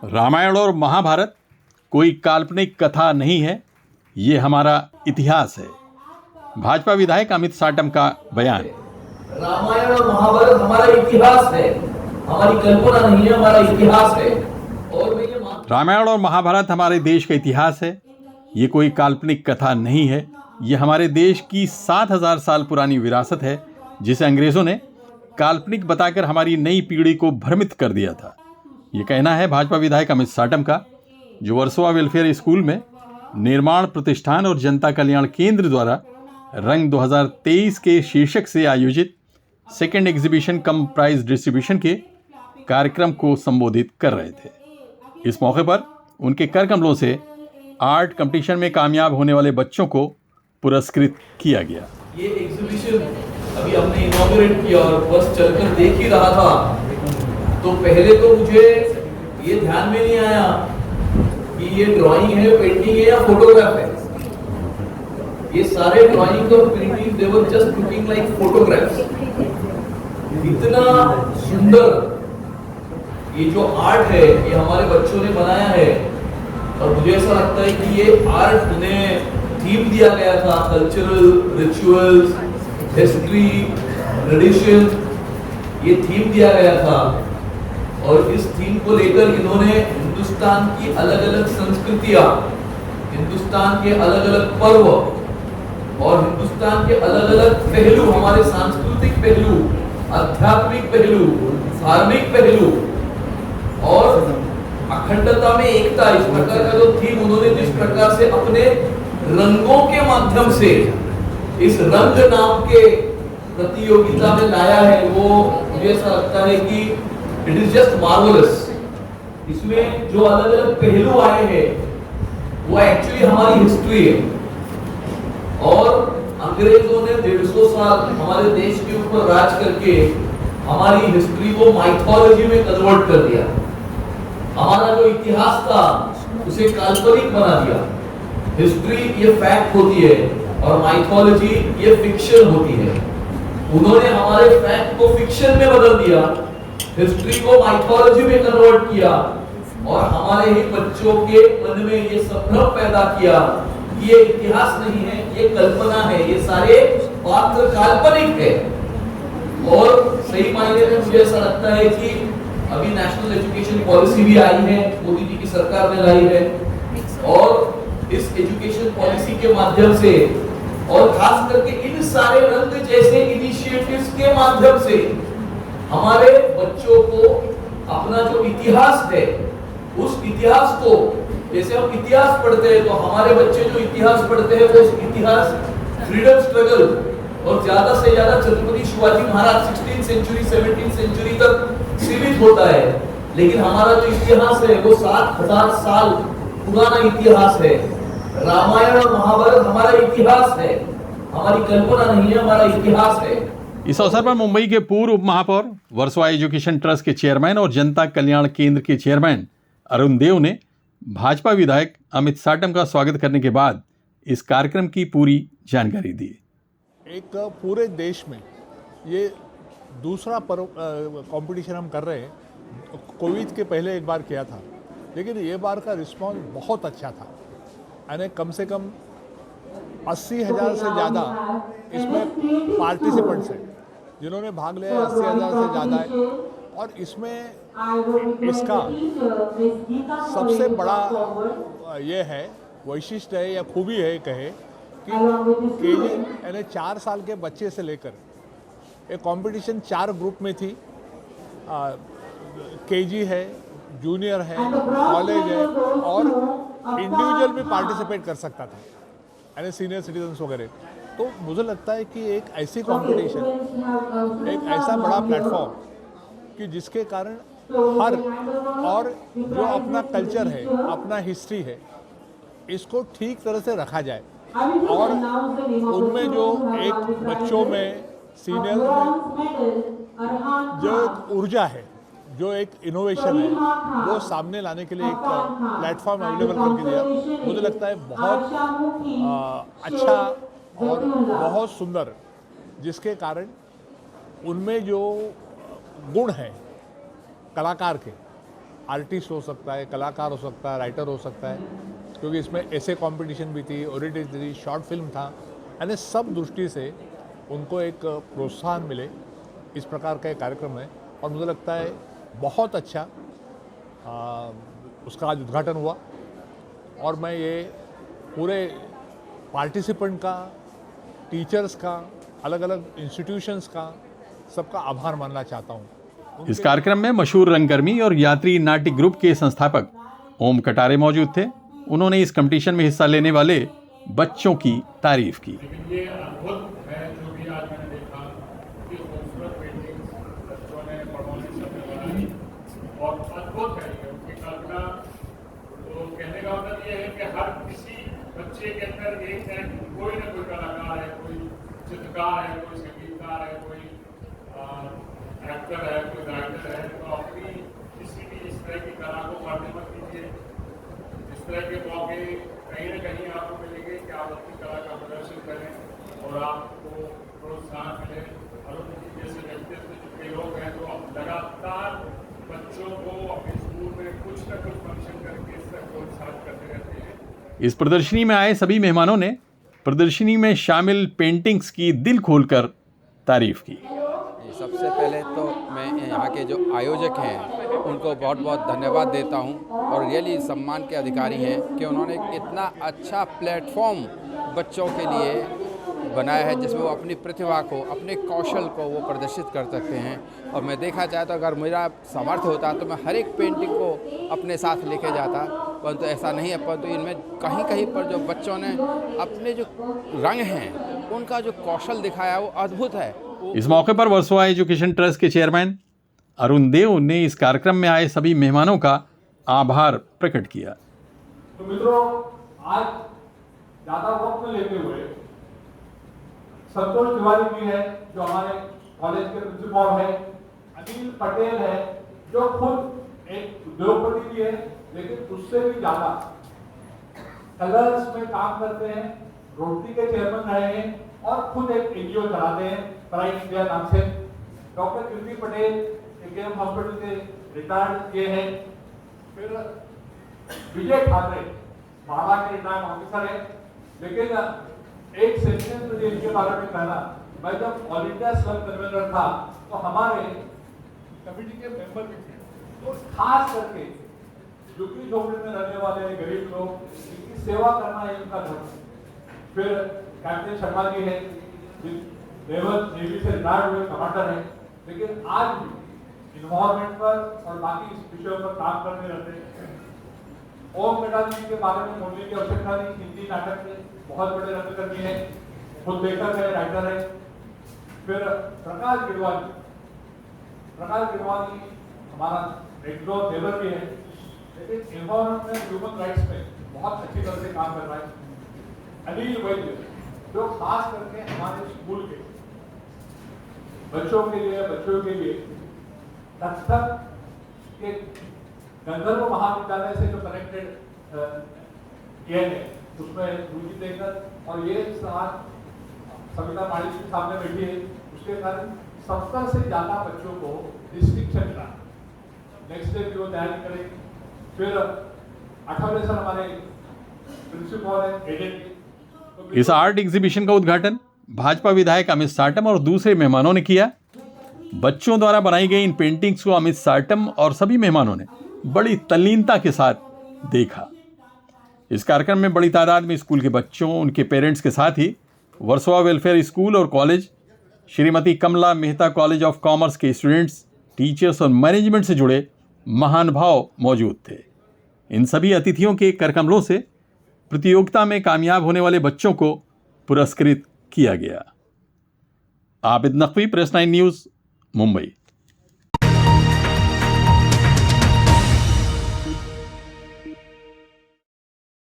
रामायण और महाभारत कोई काल्पनिक कथा नहीं है, ये हमारा इतिहास है। भाजपा विधायक अमित साटम का बयान। रामायण और महाभारत हमारा इतिहास है, हमारी कल्पना नहीं है, हमारा इतिहास है। और रामायण और महाभारत हमारे देश का इतिहास है, ये कोई काल्पनिक कथा नहीं है, ये हमारे देश की 7,000 साल पुरानी विरासत है, जिसे अंग्रेजों ने काल्पनिक बताकर हमारी नई पीढ़ी को भ्रमित कर दिया था। ये कहना है भाजपा विधायक अमित साटम का, जो वर्सोवा वेलफेयर स्कूल में निर्माण प्रतिष्ठान और जनता कल्याण केंद्र द्वारा रंग 2023 के शीर्षक से आयोजित second exhibition cum prize distribution के कार्यक्रम को संबोधित कर रहे थे। इस मौके पर उनके कर कमलों से आर्ट कंपटीशन में कामयाब होने वाले बच्चों को पुरस्कृत किया गया। ये एग्जीबिशन अभी हमने इनॉग्रेट किया और बस चलकर देख ही रहा था, तो पहले तो मुझे ये ध्यान में नहीं आया कि ये ड्राइंग है, पेंटिंग है या फोटोग्राफ है। ये सारे ड्राइंग और painting they were just looking like photographs. इतना सुंदर ये जो आर्ट है, ये हमारे बच्चों ने बनाया है, और मुझे ऐसा लगता है कि ये आर्ट उन्हें थीम दिया गया था, कल्चरल रिचुअल्स, हिस्ट्री, ट्रेडिशन, ये थीम दिया गया था। और इस थीम को लेकर इन्होंने हिंदुस्तान की अलग अलग संस्कृतियां, हिंदुस्तान के अलग अलग पर्व और हिंदुस्तान के अलग अलग पहलू, हमारे सांस्कृतिक पहलू, आध्यात्मिक पहलू, धार्मिक पहलू और अखंडता में एकता, इस प्रकार का जो थीम उन्होंने जिस प्रकार से अपने रंगों के माध्यम से इस रंग नाम के प्रतियोगिता में लाया है, वो मुझे ऐसा लगता है कि इट इज जस्ट मार्वलस। इसमें जो अलग अलग पहलू आए हैं वो एक्चुअली हमारी हिस्ट्री है। और अंग्रेजों ने 150 साल हमारे देश के ऊपर राज करके हमारी हिस्ट्री को माइथोलॉजी में कन्वर्ट कर दिया। हमारा जो इतिहास था उसे काल्पनिक बना दिया। हिस्ट्री ये फैक्ट होती है और माइथोलॉजी ये फिक्शन होती है। उन्होंने हमारे फैक्ट को फिक्शन में बदल दिया, हिस्ट्री को माइथोलॉजी में कन्वर्ट किया और हमारे ही बच्चों के मन में ये संभ्रम पैदा किया कि ये इतिहास नहीं है, ये कल्पना है, ये सारे पात्र काल्पनिक है। और सही मायने में मुझे ऐसा लगता है कि अभी नेशनल एजुकेशन पॉलिसी भी आई है, मोदी जी की सरकार ने लाई है, और इस एजुकेशन पॉलिसी के माध्यम से और खास करके इन सारे रंग जैसे इनिशिएटिव्स के माध्यम से हमारे बच्चों को अपना जो इतिहास है, उस इतिहास को, जैसे हम इतिहास पढ़ते हैं तो हमारे बच्चे जो इतिहास पढ़ते हैं वो इतिहास फ्रीडम स्ट्रगल और ज्यादा से ज्यादा Chhatrapati Shivaji Maharaj 16th century 17th century तक सीमित होता है। लेकिन हमारा जो इतिहास है वो 7,000 साल पुराना इतिहास है। रामायण और महाभारत हमारा इतिहास है, हमारी कल्पना नहीं है, हमारा इतिहास है। इस अवसर पर मुंबई के पूर्व उप महापौर, वर्सोवा एजुकेशन ट्रस्ट के चेयरमैन और जनता कल्याण केंद्र के चेयरमैन अरुण देव ने भाजपा विधायक अमित साटम का स्वागत करने के बाद इस कार्यक्रम की पूरी जानकारी दी। एक पूरे देश में ये दूसरा कंपटीशन हम कर रहे हैं। कोविड के पहले एक बार किया था, लेकिन ये बार का रिस्पांस बहुत अच्छा था। यानी कम से कम 80,000 से ज़्यादा इसमें पार्टिसिपेंट्स हैं जिन्होंने भाग लिया। 80,000 से ज़्यादा है। और इसमें इसका सबसे बड़ा ये है, वैशिष्ट्य है या खूबी है कहे कि केजी यानी 4 साल के बच्चे से लेकर एक कंपटीशन 4 ग्रुप में थी। केजी है, जूनियर है, कॉलेज है और इंडिविजुअल भी पार्टिसिपेट कर सकता था, यानी सीनियर सिटीजन्स वगैरह। तो मुझे लगता है कि एक ऐसी कंपटीशन, एक ऐसा बड़ा प्लेटफॉर्म कि जिसके कारण हर और जो अपना कल्चर है, अपना हिस्ट्री है, इसको ठीक तरह से रखा जाए और उनमें जो एक बच्चों में, सीनियर में जो एक ऊर्जा है, जो एक इनोवेशन है, वो सामने लाने के लिए एक प्लेटफॉर्म अवेलेबल करके दिया। मुझे लगता है बहुत अच्छा और बहुत सुंदर, जिसके कारण उनमें जो गुण हैं कलाकार के, आर्टिस्ट हो सकता है, कलाकार हो सकता है, राइटर हो सकता है, क्योंकि इसमें ऐसे कंपटीशन भी थी, ओरिटेज थी, शॉर्ट फिल्म था, यानी सब दृष्टि से उनको एक प्रोत्साहन मिले, इस प्रकार का एक कार्यक्रम है। और मुझे लगता है बहुत अच्छा उसका आज उद्घाटन हुआ और मैं ये पूरे पार्टिसिपेंट का, टीचर्स का, अलग अलग इंस्टीट्यूशंस का, सबका आभार मानना चाहता हूँ। इस कार्यक्रम में मशहूर रंगकर्मी और यात्री नाट्य ग्रुप के संस्थापक ओम कटारे मौजूद थे। उन्होंने इस कंपटीशन में हिस्सा लेने वाले बच्चों की तारीफ की। ये अद्भुत है जो भी आज मैंने देखा कि खूबसूरत पेंटिंग्स बच्चों ने पढ़ोने सब बनाई और अद्भुत है ये उनकी कल्पना। तो कहने का मतलब ये है कि हर किसी बच्चे के अंदर एक है, कोई ना कोई कलाकार है, कोई चित्रकार है, कोई संगीतकार है, कोई एक्टर है, कोई राइटर है। तो अपनी किसी भी इस तरह की कला को मरने मत कीजिए। इस तरह के मौके कहीं ना कहीं आपको मिलेंगे कि आप अपनी कला का प्रदर्शन करें और आपको प्रोत्साहन मिले। अरुण जी जैसे व्यक्तित्व के लोग हैं जो लगातार बच्चों को अपने स्कूल में कुछ न कुछ फंक्शन करके इससे प्रोत्साहित करते रहते हैं। इस प्रदर्शनी में आए सभी मेहमानों ने प्रदर्शनी में शामिल पेंटिंग्स की दिल खोलकर तारीफ की। सबसे पहले तो मैं यहाँ के जो आयोजक हैं उनको बहुत बहुत धन्यवाद देता हूँ और रियली सम्मान के अधिकारी हैं कि उन्होंने इतना अच्छा प्लेटफॉर्म बच्चों के लिए बनाया है जिसमें वो अपनी प्रतिभा को, अपने कौशल को वो प्रदर्शित कर सकते हैं। और मैं देखा जाए तो अगर मेरा सामर्थ्य होता तो मैं हर एक पेंटिंग को अपने साथ लेके जाता, परंतु ऐसा नहीं है। परंतु इनमें कहीं कहीं पर जो बच्चों ने अपने जो रंग हैं उनका जो कौशल दिखाया वो अद्भुत है। इस मौके पर वर्सोवा एजुकेशन ट्रस्ट के चेयरमैन अरुण देव ने इस कार्यक्रम में आए सभी मेहमानों का आभार प्रकट किया। तो मित्रों, आज ज्यादा वक्त लेते हुए संतोष तिवारी भी है जो हमारे कॉलेज के प्रिंसिपल है, अनिल पटेल है जो खुद एक उद्योगपति भी है लेकिन उससे भी ज्यादा कलर्स में काम करते हैं, रोटरी के चेयरमैन रहे हैं और खुद एक एनजीओ चलाते हैं प्राइड इंडिया नाम से। डॉक्टर कीर्ति पटेल एकेएम हॉस्पिटल से रिटायर्ड किए हैं। फिर विजय ठाकरे महाराष्ट्र के रिटायर्ड ऑफिसर है, लेकिन एक सेंटेंस मुझे इनके बारे में कहना, मैं जब ऑल इंडिया स्लम कन्वेंटर था तो हमारे कमेटी के मेंबर भी थे, तो खास करके झुग्गी झोपड़ी में रहने वाले गरीब लोग, इनकी सेवा करना है उनका धर्म। फिर कैप्टन शर्मा जी है, नेवल नेवी से रिटायर्ड हुए कमांडर है, लेकिन आज भी इन्वायरमेंट पर और बाकी विषयों पर काम करते रहते हैं। ओम कटारे जी के बारे में बोलने की आवश्यकता नहीं, हिंदी नाटक में बहुत बड़े रंगकर्मी है, खुद लेखक है, राइटर है। फिर प्रकाश गिरवाल जी हमारा रेगुलर देवर भी है, लेकिन इन्वायरमेंट में ह्यूमन राइट्स में बहुत अच्छी तरह से काम कर रहा है। अनिल वैद्य जो खास करके हमारे स्कूल के बच्चों के लिए कथक के गंधर्व महाविद्यालय से जो कनेक्टेड किए हैं उसमें रुचि देकर, और ये साथ सविता माड़ी के सामने बैठी है, उसके कारण 70 से ज्यादा बच्चों को डिस्टिंक्शन मिला। नेक्स्ट डे भी वो तैयारी करेंगे। फिर 18 साल हमारे प्रिंसिपल है एडेड। इस आर्ट एग्जीबिशन का उद्घाटन भाजपा विधायक अमित साटम और दूसरे मेहमानों ने किया। बच्चों द्वारा बनाई गई इन पेंटिंग्स को अमित साटम और सभी मेहमानों ने बड़ी तल्लीनता के साथ देखा। इस कार्यक्रम में बड़ी तादाद में स्कूल के बच्चों, उनके पेरेंट्स के साथ ही वर्सोवा वेलफेयर स्कूल और college, Shrimati Kamala Mehta college of commerce के स्टूडेंट्स, टीचर्स और मैनेजमेंट से जुड़े महानुभाव मौजूद थे। इन सभी अतिथियों के करकमलों से प्रतियोगिता में कामयाब होने वाले बच्चों को पुरस्कृत किया गया। Abid Naqvi, press 9 news, Mumbai.